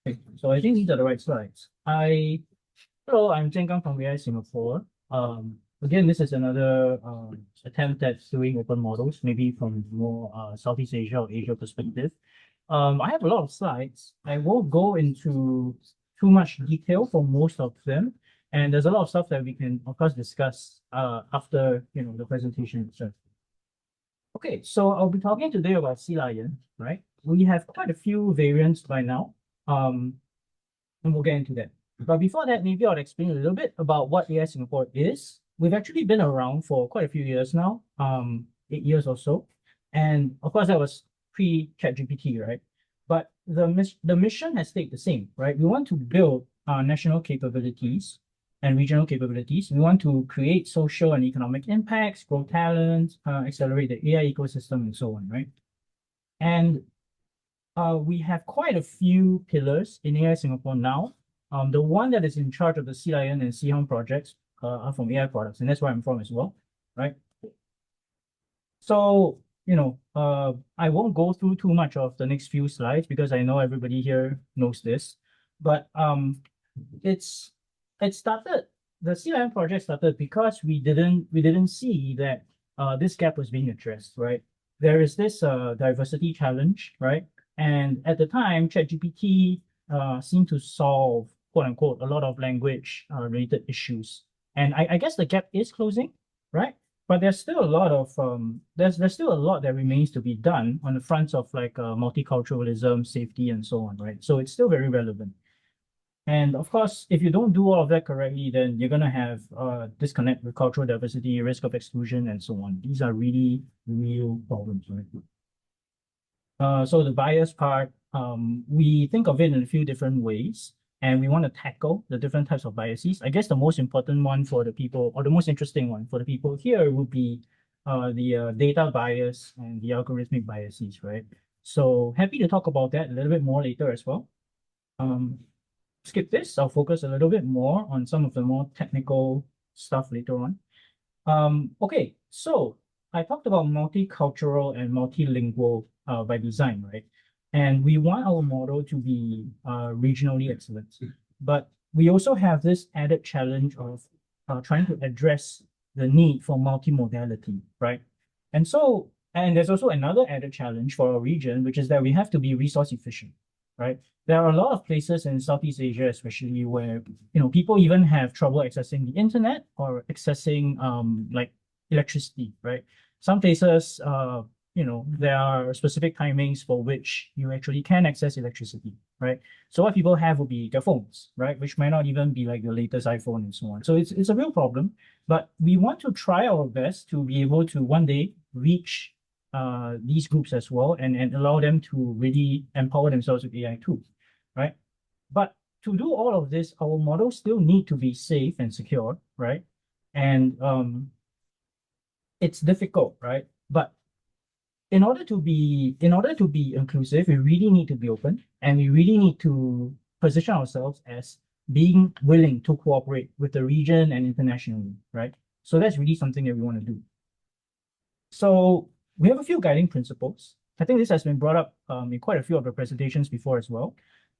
Okay, so I think these are the right slides. Hello, I'm Jian from AI Singapore. Again, this is another attempt at doing open models, maybe from more Southeast Asia or Asia perspective. I have a lot of slides. I won't go into too much detail for most of them, and there's a lot of stuff that we can, of course, discuss after the presentation itself. Okay, so I'll be talking today about sea lion, right? We have quite a few variants by now. And we'll get into that. But before that, maybe I'll explain a little bit about what AI Singapore is. We've actually been around for quite a few years now, 8 years or so. And of course, that was pre-ChatGPT, right? But the mission has stayed the same, right? We want to build national capabilities and regional capabilities. We want to create social and economic impacts, grow talent, accelerate the AI ecosystem, and so on, right? And we have quite a few pillars in AI Singapore now. The one that is in charge of the Sea Lion and SEA-HELM projects are from AI products, and that's where I'm from as well, right? So, I won't go through too much of the next few slides because I know everybody here knows this, but it's it started the Sea Lion project started because we didn't see that this gap was being addressed, right? There is this diversity challenge, right? And at the time, ChatGPT seemed to solve, quote unquote, a lot of language related issues. And I guess the gap is closing, right? But there's still a lot of there's still a lot that remains to be done on the fronts of like multiculturalism, safety, and so on, right? So it's still very relevant. And of course, if you don't do all of that correctly, then you're gonna have disconnect with cultural diversity, risk of exclusion, and so on. These are really real problems, right? So the bias part, we think of it in a few different ways, and we want to tackle the different types of biases. I guess the most important one for the people, or the most interesting one for the people here, would be the data bias and the algorithmic biases, right? So happy to talk about that a little bit more later as well. Skip this. I'll focus a little bit more on some of the more technical stuff later on. Okay, so I talked about multicultural and multilingual by design, right? And we want our model to be regionally excellent. But we also have this added challenge of trying to address the need for multimodality, right? And there's also another added challenge for our region, which is that we have to be resource efficient, right? There are a lot of places in Southeast Asia, especially where people even have trouble accessing the internet or accessing like electricity, right? Some places, there are specific timings for which you actually can access electricity, right? So what people have will be their phones, right? Which might not even be like the latest iPhone and so on. So it's a real problem, but we want to try our best to be able to one day reach these groups as well and allow them to really empower themselves with AI tools, right? But to do all of this, our models still need to be safe and secure, right? And it's difficult, right? But in order to be inclusive, we really need to be open, and we really need to position ourselves as being willing to cooperate with the region and internationally, right? So that's really something that we want to do. So we have a few guiding principles. I think this has been brought up in quite a few of the presentations before as well.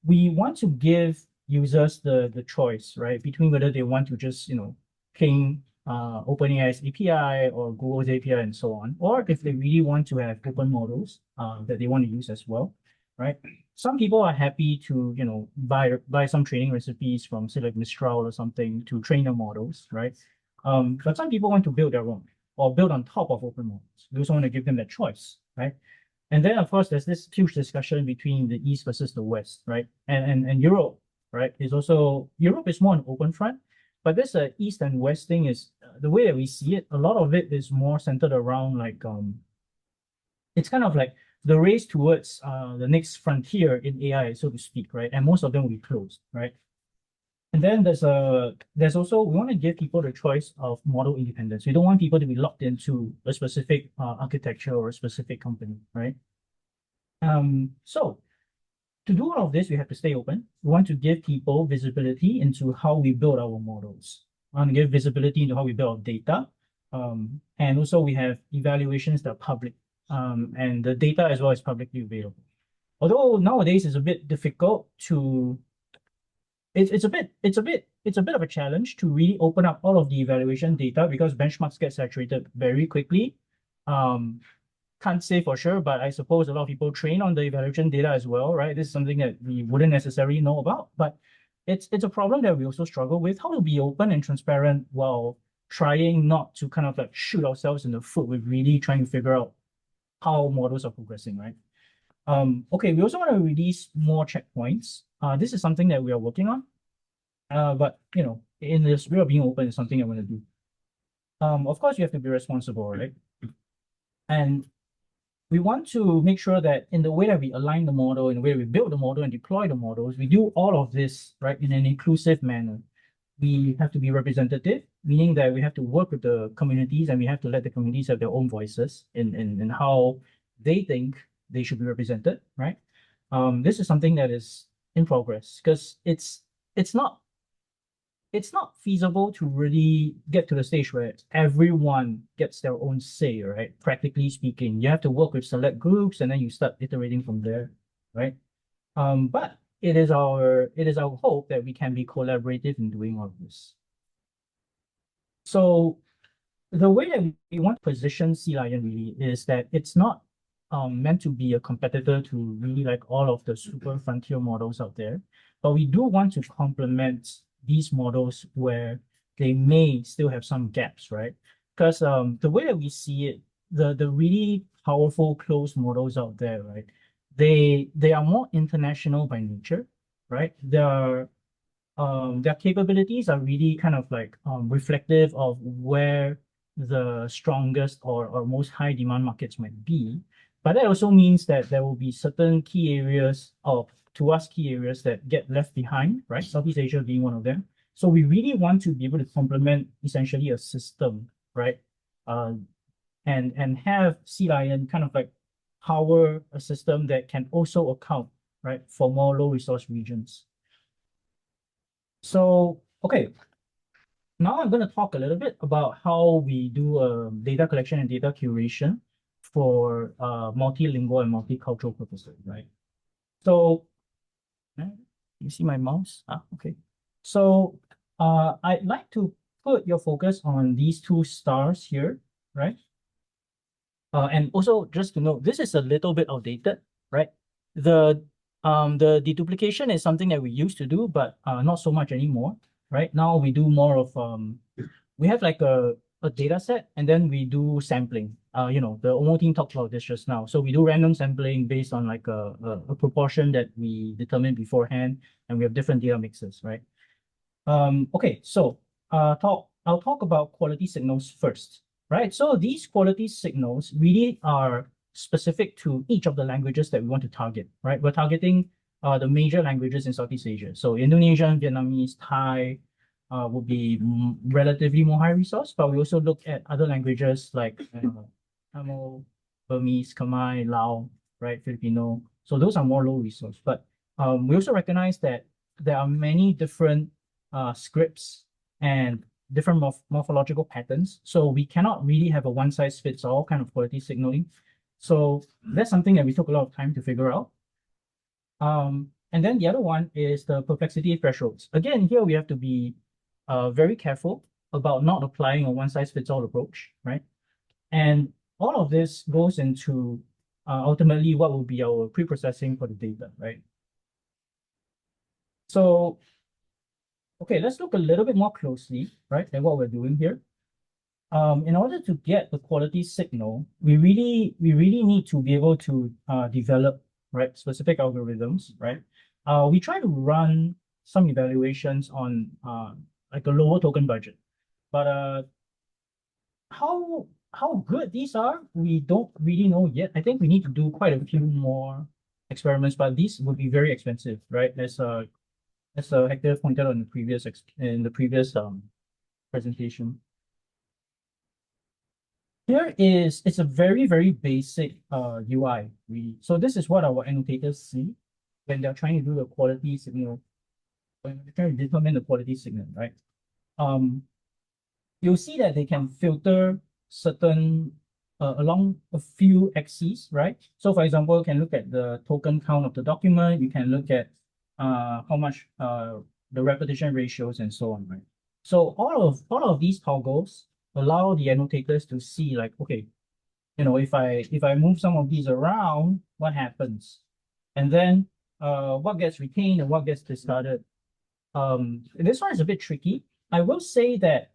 We want to give users the choice, right, between whether they want to just, ping OpenAI's API or Google's API and so on, or if they really want to have open models that they want to use as well, right? Some people are happy to, buy some training recipes from, say, like Mistral or something to train their models, right? But some people want to build their own or build on top of open models. We also want to give them that choice, right? And then, of course, there's this huge discussion between the East versus the West, right? And Europe, right, is also, Europe is more an open front, but this East and West thing is the way that we see it, a lot of it is more centered around like, it's kind of like the race towards the next frontier in AI, so to speak, right? And most of them will be closed, right? And then there's also, we want to give people the choice of model independence. We don't want people to be locked into a specific architecture or a specific company, right? So to do all of this, we have to stay open. We want to give people visibility into how we build our models. We want to give visibility into how we build our data. And also we have evaluations that are public, and the data as well is publicly available. although nowadays it's a bit difficult to, it's a bit of a challenge to really open up all of the evaluation data because benchmarks get saturated very quickly. Can't say for sure, but I suppose a lot of people train on the evaluation data as well, right? This is something that we wouldn't necessarily know about, but it's a problem that we also struggle with. How to be open and transparent while trying not to kind of like shoot ourselves in the foot with really trying to figure out how models are progressing, right? Okay, we also want to release more checkpoints. This is something that we are working on. But you know, in the spirit of being open is something I want to do. Of course, you have to be responsible, right? And we want to make sure that in the way that we align the model, in the way we build the model and deploy the models, we do all of this, right, in an inclusive manner. We have to be representative, meaning that we have to work with the communities and we have to let the communities have their own voices in how they think they should be represented, right? This is something that is in progress because it's not feasible to really get to the stage where everyone gets their own say, right? Practically speaking, you have to work with select groups and then you start iterating from there, right? But it is our hope that we can be collaborative in doing all of this. So the way that we want to position SEA-HELM really is that it's not meant to be a competitor to really like all of the super frontier models out there, but we do want to complement these models where they may still have some gaps, right? Because the way that we see it, the really powerful closed models out there, right? They are more international by nature, right? Their capabilities are really kind of like reflective of where the strongest or most high demand markets might be. But that also means that there will be certain key areas of, to us, key areas that get left behind, right? Southeast Asia being one of them. So we really want to be able to complement essentially a system, right? And have SEA-HELM kind of like power a system that can also account, right, for more low resource regions. So, okay, now I'm going to talk a little bit about how we do data collection and data curation for multilingual and multicultural purposes, right? So, you see my mouse? Okay. So, I'd like to put your focus on these two stars here, right? And also just to note, this is a little bit outdated, right? The deduplication is something that we used to do, but not so much anymore, right? Now we do more of we have like a data set and then we do sampling. You know, the OMO team talked about this just now. So we do random sampling based on like a proportion that we determine beforehand, and we have different data mixes, right? Okay, so I'll talk about quality signals first, right? So these quality signals really are specific to each of the languages that we want to target, right? We're targeting the major languages in Southeast Asia. So Indonesian, Vietnamese, Thai will be relatively more high resource, but we also look at other languages like Tamil, Burmese, Khmer, Lao, right? Filipino. So those are more low resource, but we also recognize that there are many different scripts and different morphological patterns. So we cannot really have a one size fits all kind of quality signaling. So that's something that we took a lot of time to figure out. And then the other one is the perplexity thresholds. Again, here we have to be very careful about not applying a one size fits all approach, right? And all of this goes into ultimately what will be our pre-processing for the data, right? So okay, let's look a little bit more closely, right, at what we're doing here. In order to get the quality signal, we really need to be able to develop, right, specific algorithms, right? We try to run some evaluations on like a lower token budget, but how good these are, we don't really know yet. I think we need to do quite a few more experiments, but these would be very expensive, right? As Hector pointed out in the previous presentation. Here it's a very basic UI. So this is what our annotators see when they're trying to do the quality signal, when they're trying to determine the quality signal, right? You'll see that they can filter certain along a few axes, right? So for example, you can look at the token count of the document. You can look at how much the repetition ratios and so on, right? So all of these toggles allow the annotators to see like, okay, if I move some of these around, what happens? And then what gets retained and what gets discarded. This one is a bit tricky. I will say that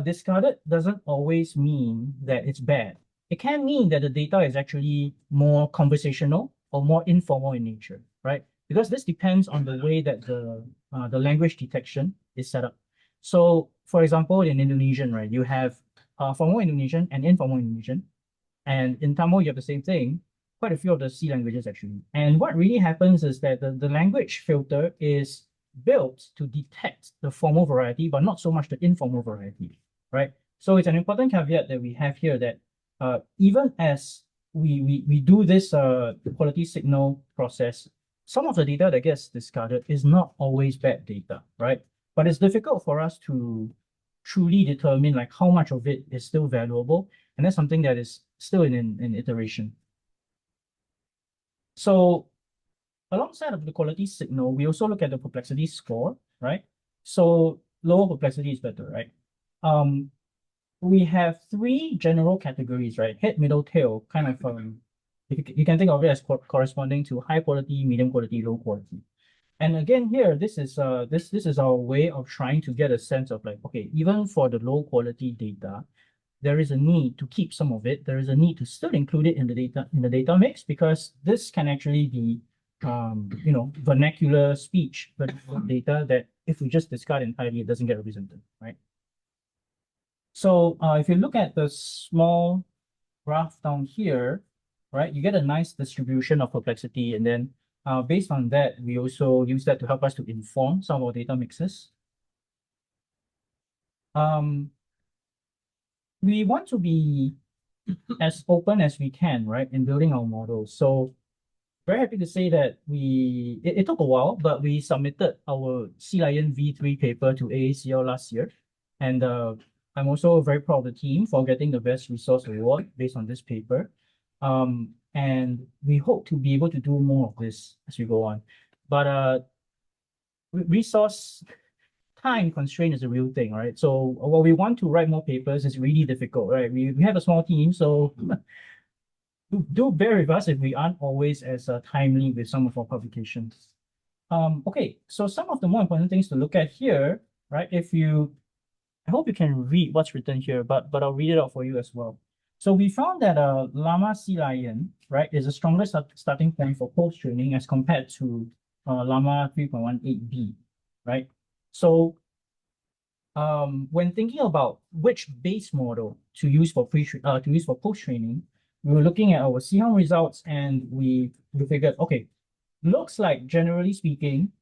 discarded doesn't always mean that it's bad. It can mean that the data is actually more conversational or more informal in nature, right? Because this depends on the way that the language detection is set up. So, for example, in Indonesian, right, you have formal Indonesian and informal Indonesian, and in Tamil you have the same thing. Quite a few of the C languages actually. And what really happens is that the language filter is built to detect the formal variety, but not so much the informal variety, right? So it's an important caveat that we have here that even as we do this quality signal process, some of the data that gets discarded is not always bad data, right? But it's difficult for us to truly determine like how much of it is still valuable, and that's something that is still in iteration. So alongside of the quality signal, we also look at the perplexity score, right? So lower complexity is better, right? We have three general categories, right? Head, middle, tail, kind of you can think of it as corresponding to high quality, medium quality, low quality. And again, here, this is our way of trying to get a sense of like, okay, even for the low quality data, there is a need to keep some of it. There is a need to still include it in the data mix, because this can actually be vernacular speech, but data that if we just discard entirely, it doesn't get represented, right? So if you look at the small graph down here, right, you get a nice distribution of complexity, and then based on that, we also use that to help us to inform some of our data mixes. We want to be as open as we can, right, in building our models. So very happy to say that it took a while, but we submitted our Sea Lion V3 paper to AACL last year. And I'm also very proud of the team for getting the Best Resource Award based on this paper. And we hope to be able to do more of this as we go on. But resource time constraint is a real thing, right? So while we want to write more papers, it's really difficult, right? We have a small team, so do bear with us if we aren't always as timely with some of our publications. Okay, so some of the more important things to look at here, right? I hope you can read what's written here, but I'll read it out for you as well. So we found that Llama Sea Lion, right, is a stronger starting point for post-training as compared to Llama 3.18b, right? So when thinking about which base model to use for post-training, we were looking at our SEA-HELM results, and we figured, okay, looks like generally speaking,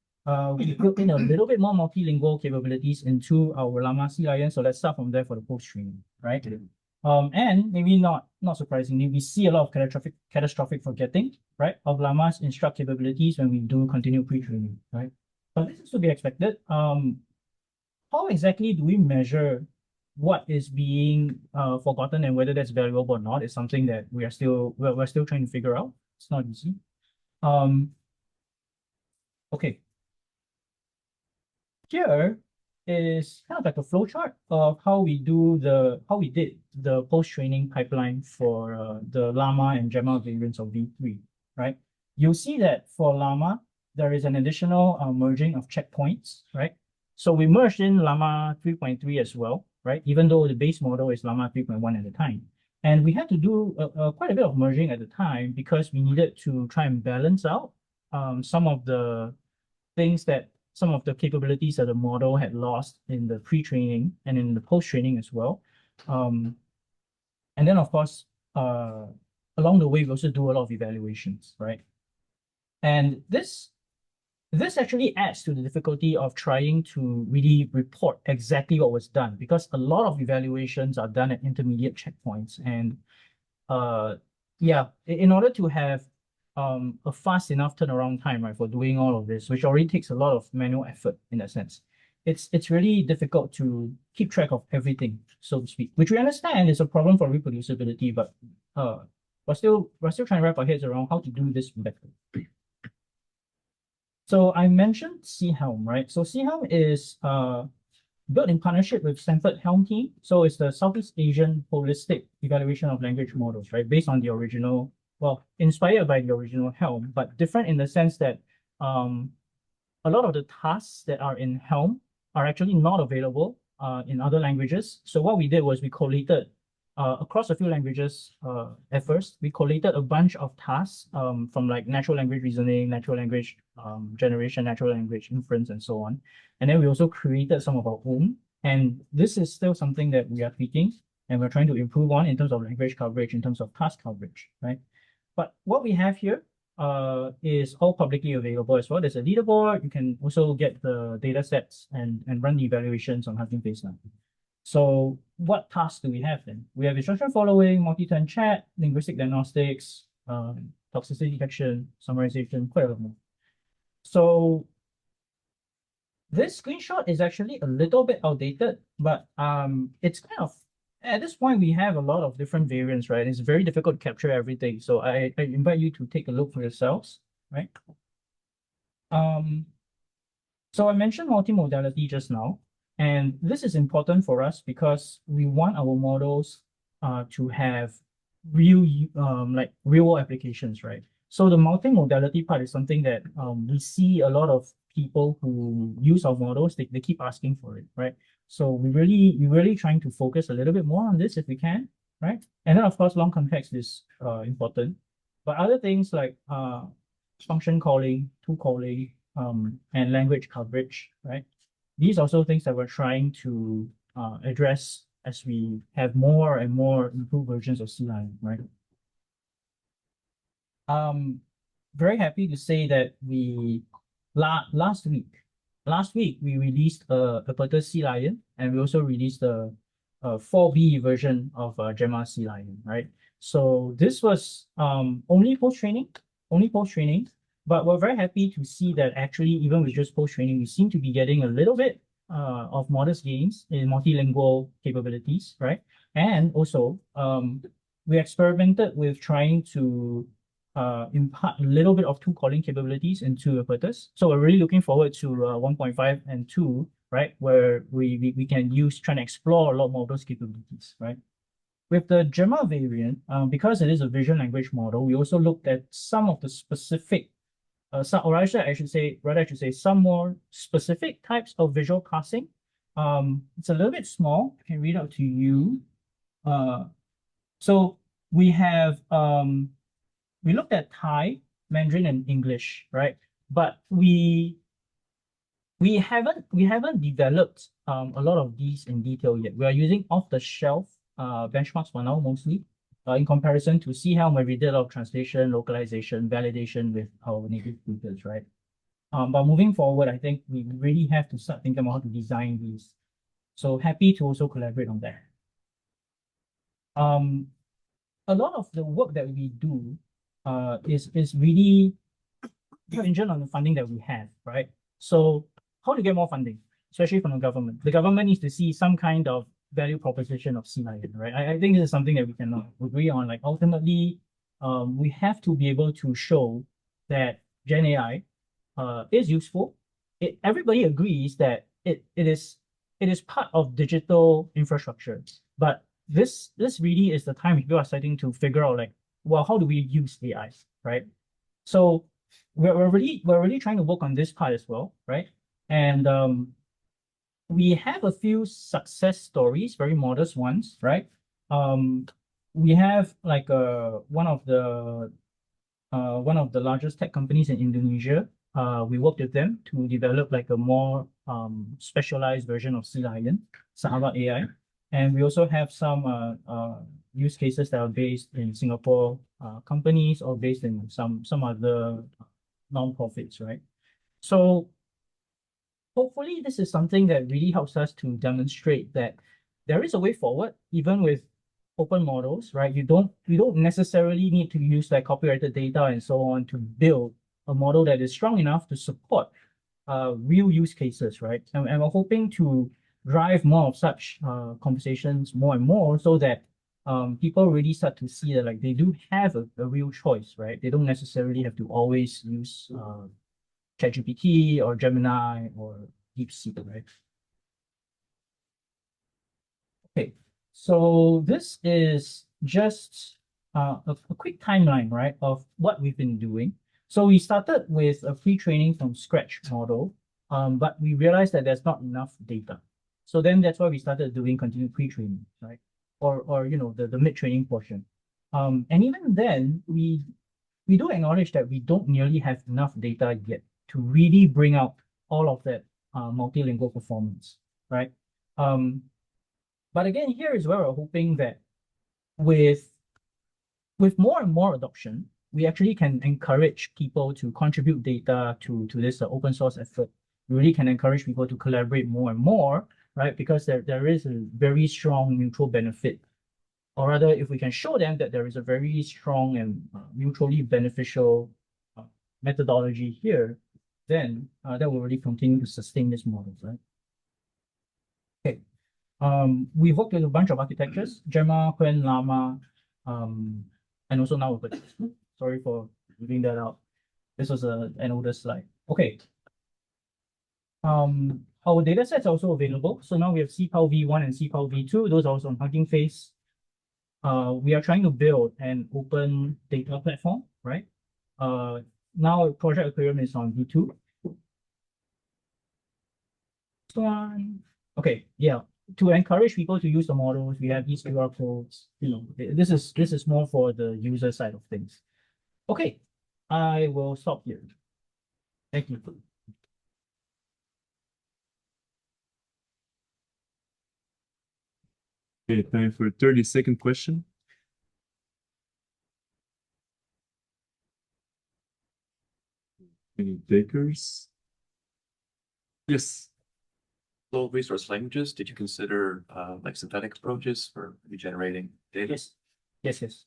we built in a little bit more multilingual capabilities into our Llama Sea Lion. So let's start from there for the post-training, right? And maybe not surprisingly, we see a lot of catastrophic forgetting, right, of Llama's instruct capabilities when we do continue pre-training, right? But this is to be expected. How exactly do we measure what is being forgotten and whether that's valuable or not is something that we're still trying to figure out. It's not easy. Okay. Here is kind of like a flow chart of how we did the post-training pipeline for the Llama and Gemma variants of V3, right? You'll see that for Llama, there is an additional merging of checkpoints, right? So we merged in Llama 3.3 as well, right? Even though the base model is Llama 3.1 at the time. And we had to do quite a bit of merging at the time because we needed to try and balance out some of the things that some of the capabilities that the model had lost in the pre-training and in the post-training as well. And then, of course, along the way, we also do a lot of evaluations, right? And this actually adds to the difficulty of trying to really report exactly what was done, because a lot of evaluations are done at intermediate checkpoints. And yeah, in order to have a fast enough turnaround time, right, for doing all of this, which already takes a lot of manual effort in that sense, it's really difficult to keep track of everything, so to speak, which we understand is a problem for reproducibility, but we're still trying to wrap our heads around how to do this better. So I mentioned SEA-HELM, right? So SEA-HELM is built in partnership with Stanford HELM team. So it's the Southeast Asian Holistic Evaluation of Language Models, right? Based on the original, well, inspired by the original HELM, but different in the sense that a lot of the tasks that are in HELM are actually not available in other languages. So what we did was we collated across a few languages at first. We collated a bunch of tasks from like natural language reasoning, natural language generation, natural language inference, and so on. And then we also created some of our own. And this is still something that we are tweaking and we're trying to improve on in terms of language coverage, in terms of task coverage, right? But what we have here is all publicly available as well. There's a leaderboard. You can also get the data sets and run the evaluations on Hugging Face now. So what tasks do we have then? We have instruction following, multi-turn chat, linguistic diagnostics, toxicity detection, summarization, quite a lot more. So this screenshot is actually a little bit outdated, but it's kind of, at this point, we have a lot of different variants, right? It's very difficult to capture everything. So I invite you to take a look for yourselves, right? So I mentioned multimodality just now, and this is important for us because we want our models to have real world applications, right? So the multimodality part is something that we see a lot of people who use our models, they keep asking for it, right? So we're really trying to focus a little bit more on this if we can, right? And then of course, long context is important, but other things like function calling, tool calling, and language coverage, right? These are also things that we're trying to address as we have more and more improved versions of SEA-HELM, right? Very happy to say that we last week we released a better SEA-LION, and we also released a 4B version of Gemma SEA-LION, right? So this was only post-training, but we're very happy to see that actually even with just post-training, we seem to be getting a little bit of modest gains in multilingual capabilities, right? And also we experimented with trying to impart a little bit of tool calling capabilities into Apertus. So we're really looking forward to 1.5 and 2, right? Where we can try and explore a lot more of those capabilities, right? With the Gemma variant, because it is a vision language model, we also looked at some of the specific, or I should say some more specific types of visual casting. It's a little bit small. I can read out to you. So we have we looked at Thai, Mandarin, and English, right? But we haven't developed a lot of these in detail yet. We are using off-the-shelf benchmarks for now, mostly in comparison to SEA-HELM, where we did a lot of translation, localization, validation with our native speakers, right? But moving forward, I think we really have to start thinking about how to design these. So happy to also collaborate on that. A lot of the work that we do is really contingent on the funding that we have, right? So how to get more funding, especially from the government? The government needs to see some kind of value proposition of SEA-LION, right? I think this is something that we can agree on. Like ultimately, we have to be able to show that Gen AI is useful. Everybody agrees that it is part of digital infrastructure, but this really is the time people are starting to figure out like, well, how do we use AI, right? So we're really trying to work on this part as well, right? And we have a few success stories, very modest ones, right? We have like one of the largest tech companies in Indonesia. We worked with them to develop like a more specialized version of SEA-LION, Sahabat AI. And we also have some use cases that are based in Singapore companies or based in some other non-profits, right? So hopefully this is something that really helps us to demonstrate that there is a way forward, even with open models, right? You don't necessarily need to use like copyrighted data and so on to build a model that is strong enough to support real use cases, right? And we're hoping to drive more of such conversations more and more so that people really start to see that like they do have a real choice, right? They don't necessarily have to always use ChatGPT or Gemini or DeepSeek, right? Okay, so this is just a quick timeline, right, of what we've been doing. So we started with a pre-training from scratch model, but we realized that there's not enough data. So then that's why we started doing continued pre-training, right? Or you know, the mid-training portion. And even then, we do acknowledge that we don't nearly have enough data yet to really bring out all of that multilingual performance, right? But again, here is where we're hoping that with more and more adoption, we actually can encourage people to contribute data to this open source effort. We really can encourage people to collaborate more and more, right? Because there is a very strong mutual benefit. Or rather, if we can show them that there is a very strong and mutually beneficial methodology here, then that will really continue to sustain this model, right? Okay. We've worked with a bunch of architectures, Gemma, Quen, Llama, and also now with sorry for leaving that out. This was an older slide. Okay. Our data sets are also available. So now we have CPAL v1 and CPAL v2. Those are also on Hugging Face. We are trying to build an open data platform, right? Now Project Aquarium is on v2. This one. Okay, yeah. To encourage people to use the models, we have these QR codes. You know, this is more for the user side of things. Okay, I will stop here. Thank you. Okay, time for a 30-second question. Any takers? Yes. Low resource languages, did you consider like synthetic approaches for generating data? Yes.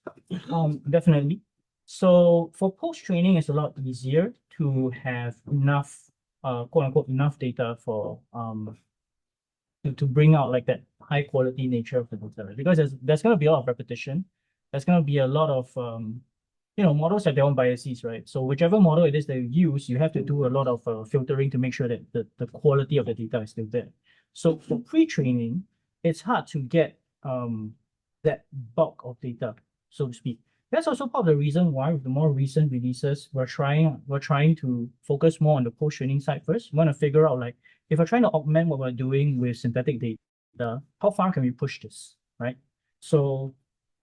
Definitely. So for post-training, it's a lot easier to have enough, quote unquote, enough data for to bring out like that high quality nature of the data, right? Because there's going to be a lot of repetition. There's going to be a lot of you know, models have their own biases, right? So whichever model it is that you use, you have to do a lot of filtering to make sure that the quality of the data is still there. So for pre-training, it's hard to get that bulk of data, so to speak. That's also part of the reason why with the more recent releases, we're trying to focus more on the post-training side first. We want to figure out like if we're trying to augment what we're doing with synthetic data, how far can we push this, right? So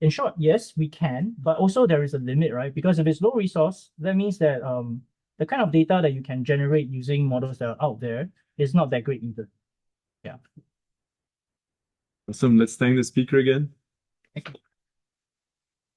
in short, yes, we can, but also there is a limit, right? Because if it's low resource, that means that the kind of data that you can generate using models that are out there is not that great either. Yeah. Awesome. Let's thank the speaker again. Thank you.